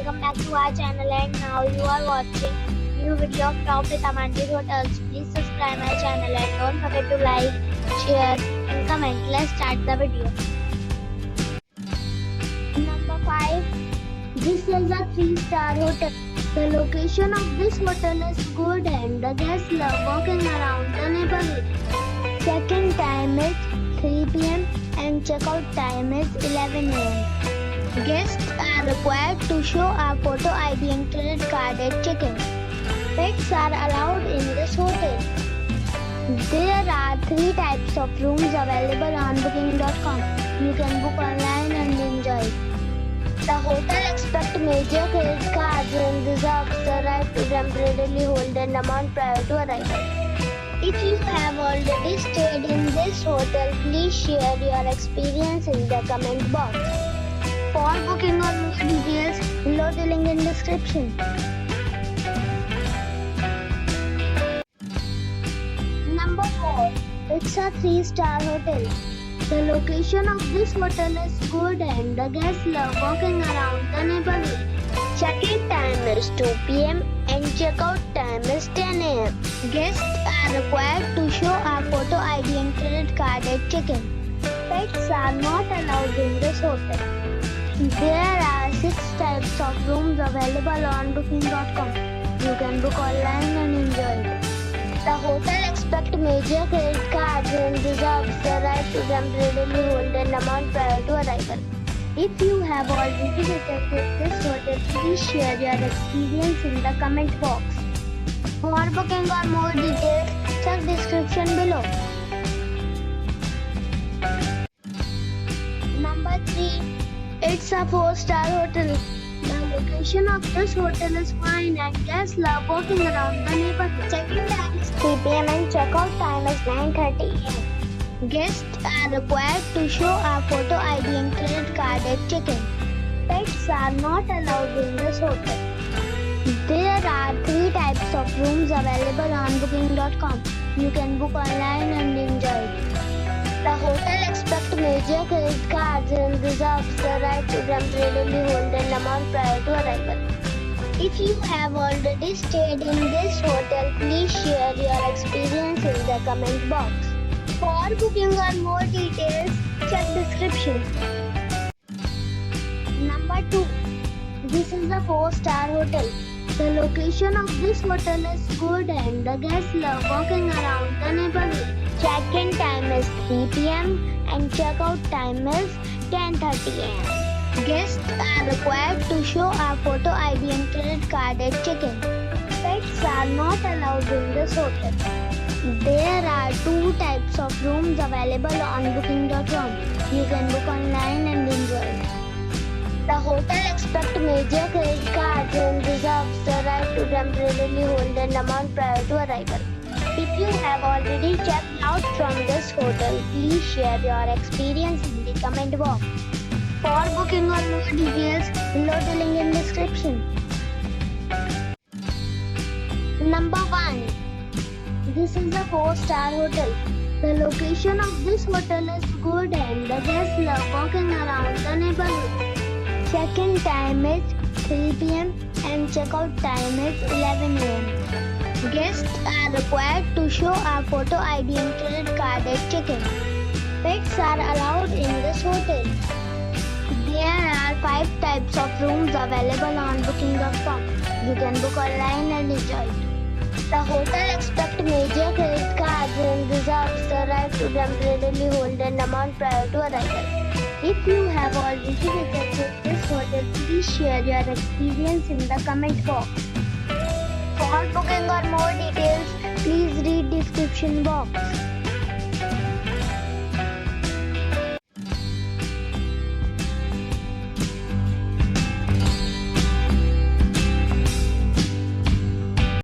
welcome back to our channel, and now you are watching new video of Top recommended hotels. Please subscribe my channel and don't forget to like, share and comment. Let's start the video. Number 5. This is a 3-star hotel. The location of this hotel is good and the guests love walking around the neighborhood. Check-in time is 3 p.m. and check-out time is 11 a.m. Guests are required to show a photo ID and credit card at check-in. Pets are allowed in this hotel. There are 3 types of rooms available on booking.com. You can book online and enjoy it. The hotel accepts major credit cards and reserves the right to temporarily hold an amount prior to arrival. If you have already stayed in this hotel, please share your experience in the comment box. For booking or more details, below the link in description. Number 4. It's a 3-star hotel. The location of this hotel is good and the guests love walking around the neighborhood. Check-in time is 2 p.m. and check-out time is 10 a.m. Guests are required to show a photo ID and credit card at check-in. Pets are not allowed in this hotel. There are 6 types of rooms available on booking.com. You can book online and enjoy it. The hotel accepts major credit cards and reserves the right to temporarily hold an amount prior to arrival. If you have already visited this hotel, please share your experience in the comment box. For booking or more details, check description below. Number 3. It's a 4-star hotel. The location of this hotel is fine and guests love walking around the neighborhood. Check-in time is 3 p.m. and check-out time is 9:30 a.m. Guests are required to show a photo ID and credit card at check-in. Pets are not allowed in this hotel. There are 3 types of rooms available on booking.com. You can book online and enjoy it. The hotel accepts major credit cards and reserves the right to temporarily hold an amount prior to arrival. If you have already stayed in this hotel, please share your experience in the comment box. For booking or more details, check description. Number 2. This is a 4-star hotel. The location of this hotel is good and the guests love walking around the neighborhood. Check-in time is 3 p.m. and check-out time is 10:30 a.m. Guests are required to show a photo ID and credit card at check-in. Pets are not allowed in this hotel. There are 2 types of rooms available on booking.com. You can book online and enjoy it. The hotel accepts major credit cards and reserves the right to temporarily hold an amount prior to arrival. If you have already checked out from this hotel, please share your experience in the comment box. For booking or more details, below the link in description. Number 1. This is a 4-star hotel. The location of this hotel is good and the guests love walking around the neighborhood. Check-in time is 3 p.m. and check-out time is 11 a.m. Guests are required to show a photo ID and credit card at check-in. Pets are allowed in this hotel. There are 5 types of rooms available on booking.com. You can book online and enjoy it. The hotel accepts major credit cards and reserves the right to temporarily hold an amount prior to arrival. If you have already visited this hotel, please share your experience in the comment box. For booking or more details, please read description box.